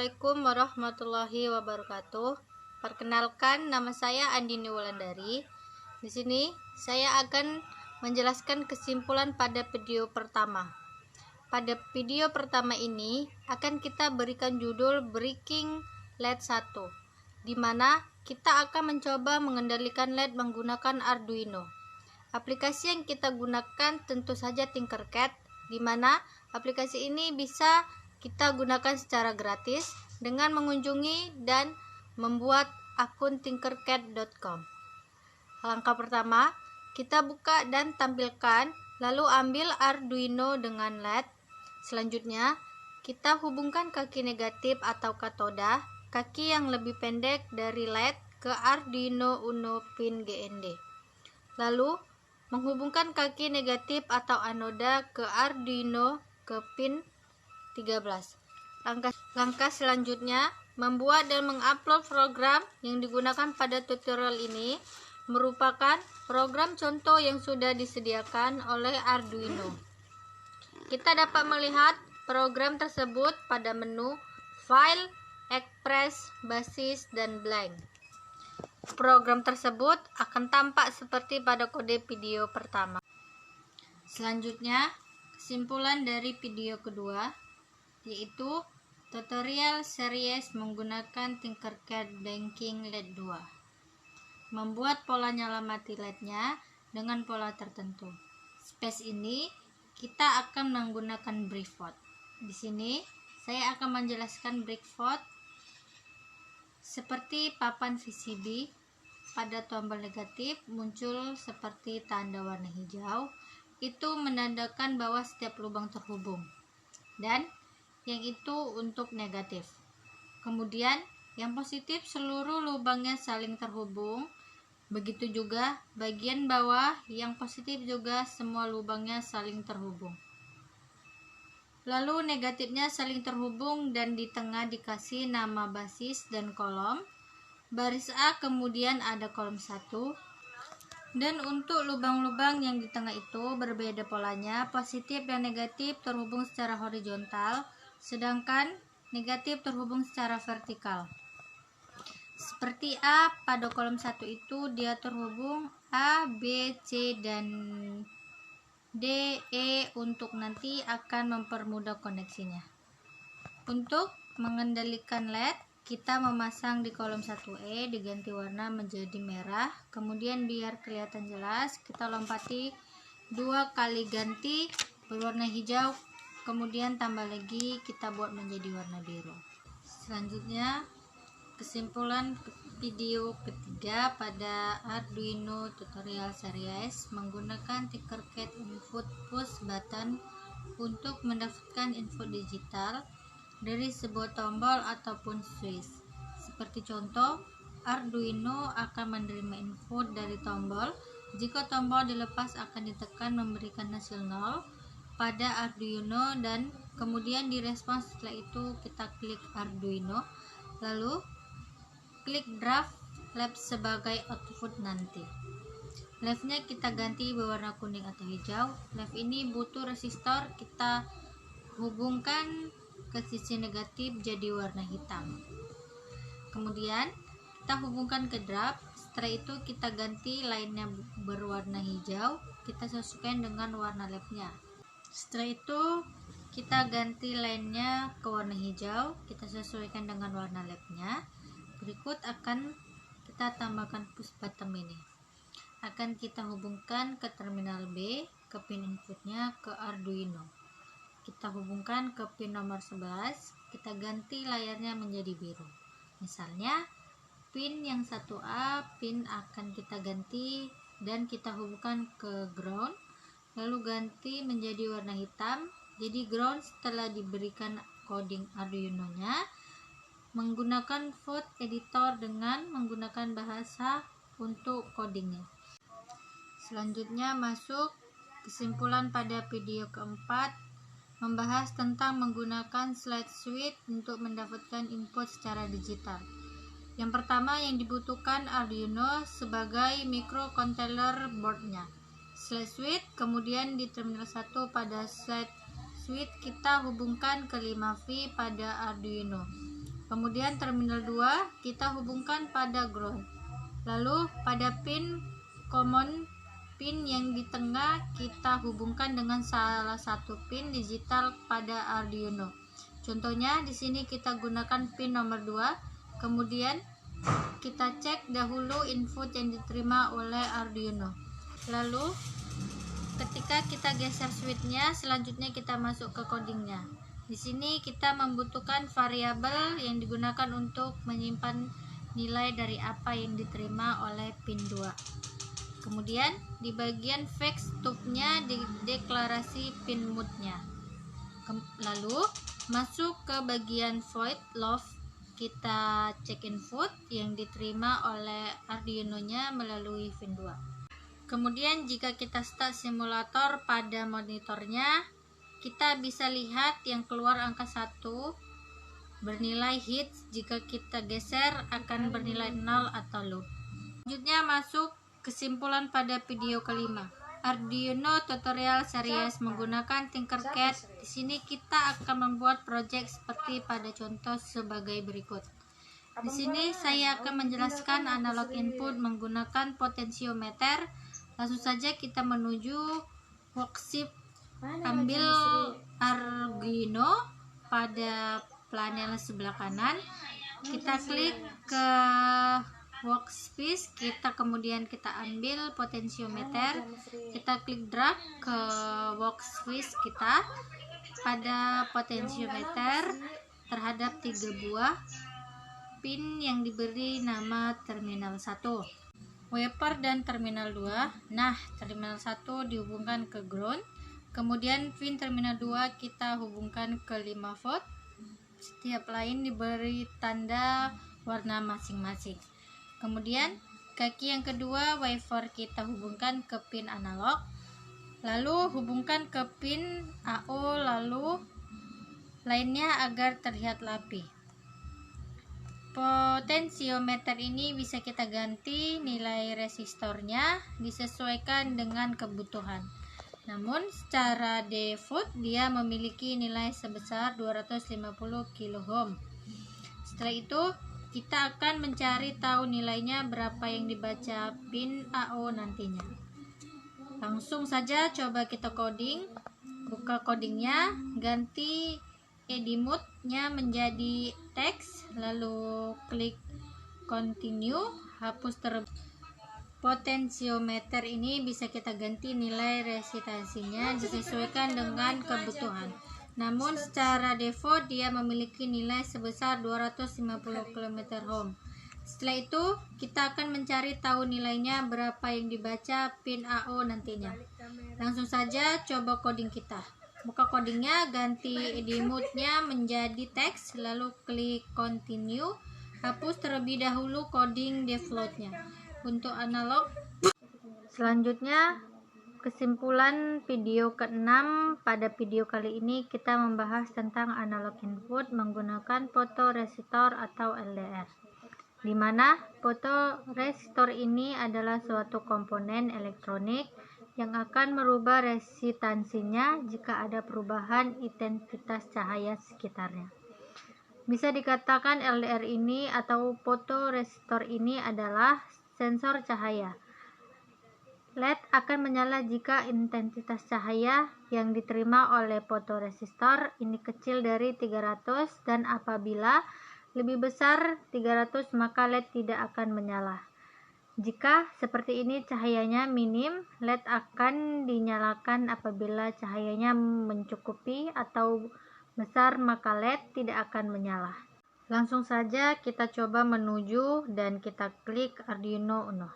Assalamualaikum warahmatullahi wabarakatuh. Perkenalkan, nama saya Andini Wulandari. Di sini saya akan menjelaskan kesimpulan pada video pertama. Pada video pertama ini akan kita berikan judul Breaking LED 1, di mana kita akan mencoba mengendalikan LED menggunakan Arduino. Aplikasi yang kita gunakan tentu saja Tinkercad, di mana aplikasi ini bisa kita gunakan secara gratis dengan mengunjungi dan membuat akun tinkercad.com. Langkah pertama, kita buka dan tampilkan, lalu ambil Arduino dengan LED. Selanjutnya, kita hubungkan kaki negatif atau katoda, kaki yang lebih pendek dari LED, ke Arduino Uno pin GND. Lalu, menghubungkan kaki negatif atau anoda ke Arduino ke pin 13. Langkah selanjutnya, membuat dan mengupload program yang digunakan pada tutorial ini merupakan program contoh yang sudah disediakan oleh Arduino. Kita dapat melihat program tersebut pada menu File, Express, Basis, dan Blank. Program tersebut akan tampak seperti pada kode video pertama. Selanjutnya, kesimpulan dari video kedua, yaitu tutorial series menggunakan Tinkercad Blanking LED 2. Membuat pola nyala mati LED-nya dengan pola tertentu. Space ini kita akan menggunakan breakpoint. Di sini saya akan menjelaskan breakpoint seperti papan VCB. Pada tombol negatif muncul seperti tanda warna hijau, itu menandakan bahwa setiap lubang terhubung, dan yang itu untuk negatif. Kemudian yang positif seluruh lubangnya saling terhubung. Begitu juga bagian bawah yang positif juga semua lubangnya saling terhubung. Lalu negatifnya saling terhubung dan di tengah dikasih nama basis dan kolom. Baris A kemudian ada kolom 1. Dan untuk lubang-lubang yang di tengah itu berbeda polanya. Positif dan negatif terhubung secara horizontal, sedangkan negatif terhubung secara vertikal. Seperti A, pada kolom 1 itu dia terhubung A, B, C, dan D, E untuk nanti akan mempermudah koneksinya. Untuk mengendalikan LED, kita memasang di kolom 1E diganti warna menjadi merah. Kemudian biar kelihatan jelas, kita lompati 2 kali ganti berwarna hijau. Kemudian tambah lagi, kita buat menjadi warna biru. Selanjutnya, kesimpulan video ketiga pada Arduino tutorial series menggunakan Tinkercad input push button untuk mendapatkan input digital dari sebuah tombol ataupun switch. Seperti contoh, Arduino akan menerima input dari tombol. Jika tombol dilepas akan ditekan memberikan hasil 0 pada Arduino, dan kemudian direspons. Setelah itu kita klik Arduino, lalu klik draft lab sebagai output nanti. Labnya kita ganti berwarna kuning atau hijau. Lab ini butuh resistor, kita hubungkan ke sisi negatif jadi warna hitam. Kemudian kita hubungkan ke draft. Setelah itu kita ganti lainnya berwarna hijau, kita sesuaikan dengan warna labnya. Setelah itu kita ganti lainnya ke warna hijau, kita sesuaikan dengan warna labnya. Berikut akan kita tambahkan push button ini. Akan kita hubungkan ke terminal B, ke pin inputnya ke Arduino. Kita hubungkan ke pin nomor 11, kita ganti layarnya menjadi biru. Misalnya pin yang 1A, pin akan kita ganti dan kita hubungkan ke ground, lalu ganti menjadi warna hitam. Jadi ground setelah diberikan coding Arduino-nya menggunakan code editor dengan menggunakan bahasa untuk codingnya. Selanjutnya masuk kesimpulan pada video keempat, membahas tentang menggunakan slide switch untuk mendapatkan input secara digital. Yang pertama yang dibutuhkan Arduino sebagai microcontroller boardnya. Slide switch, kemudian di terminal 1 pada slide switch kita hubungkan ke 5V pada Arduino. Kemudian terminal 2 kita hubungkan pada ground. Lalu pada pin common pin yang di tengah kita hubungkan dengan salah satu pin digital pada Arduino. Contohnya di sini kita gunakan pin nomor 2. Kemudian kita cek dahulu input yang diterima oleh Arduino. Lalu ketika kita geser switchnya, selanjutnya kita masuk ke codingnya. Di sini kita membutuhkan variabel yang digunakan untuk menyimpan nilai dari apa yang diterima oleh pin 2. Kemudian di bagian fix stubnya deklarasi pin mode-nya. Lalu masuk ke bagian void loop, kita cek input yang diterima oleh Arduino-nya melalui pin 2. Kemudian jika kita start simulator pada monitornya, kita bisa lihat yang keluar angka 1 bernilai hits. Jika kita geser akan bernilai 0 atau loop. Selanjutnya masuk kesimpulan pada video kelima. Arduino tutorial series menggunakan Tinkercad. Di sini kita akan membuat project seperti pada contoh sebagai berikut. Di sini saya akan menjelaskan analog input menggunakan potensiometer. Langsung saja kita menuju worksheet. Ambil Arduino pada panel sebelah kanan, kita klik ke workspace, kemudian kita ambil potensiometer, kita klik drag ke workspace kita. Pada potensiometer terhadap 3 buah pin yang diberi nama terminal 1, wiper dan terminal 2. Nah, terminal 1 dihubungkan ke ground. Kemudian pin terminal 2 kita hubungkan ke 5 volt. Setiap lain diberi tanda warna masing-masing. Kemudian kaki yang kedua wiper kita hubungkan ke pin analog. Lalu hubungkan ke pin AO, lalu lainnya agar terlihat rapi. Potensiometer ini bisa kita ganti nilai resistornya disesuaikan dengan kebutuhan. Namun secara default dia memiliki nilai sebesar 250 kilo-ohm. Setelah itu kita akan mencari tahu nilainya berapa yang dibaca pin AO nantinya. Langsung saja coba kita coding. Buka codingnya, ganti edit mode-nya menjadi teks, lalu klik continue, hapus potensiometer ini bisa kita ganti nilai resistansinya disesuaikan dengan kebutuhan. Namun secara default dia memiliki nilai sebesar 250 km/ohm. Setelah itu kita akan mencari tahu nilainya berapa yang dibaca pin AO nantinya. Langsung saja coba coding kita. Buka codingnya, ganti edit mode-nya menjadi teks, lalu klik continue, hapus terlebih dahulu coding default-nya. Untuk analog, selanjutnya kesimpulan video ke-6. Pada video kali ini kita membahas tentang analog input menggunakan fotoresistor atau LDR, di mana fotoresistor ini adalah suatu komponen elektronik yang akan merubah resistansinya jika ada perubahan intensitas cahaya sekitarnya. Bisa dikatakan LDR ini atau fotoresistor ini adalah sensor cahaya. LED akan menyala jika intensitas cahaya yang diterima oleh fotoresistor ini kecil dari 300, dan apabila lebih besar 300 maka LED tidak akan menyala. Jika seperti ini cahayanya minim, LED akan dinyalakan. Apabila cahayanya mencukupi atau besar maka LED tidak akan menyala. Langsung saja kita coba menuju dan kita klik Arduino Uno.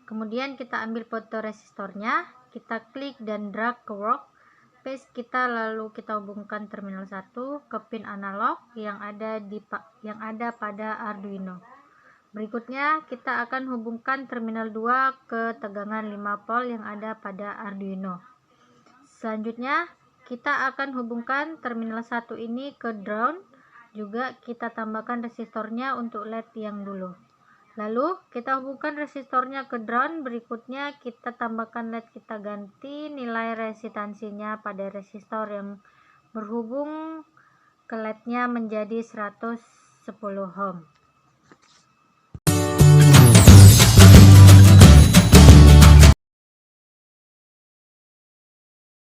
Kemudian kita ambil fotoresistornya, kita klik dan drag ke workspace kita, lalu kita hubungkan terminal 1 ke pin analog yang ada pada Arduino. Berikutnya kita akan hubungkan terminal 2 ke tegangan 5 volt yang ada pada Arduino. Selanjutnya kita akan hubungkan terminal 1 ini ke ground. Juga kita tambahkan resistornya untuk LED yang dulu. Lalu kita hubungkan resistornya ke ground. Berikutnya kita tambahkan LED, kita ganti nilai resistansinya pada resistor yang berhubung ke LED-nya menjadi 100 10 ohm.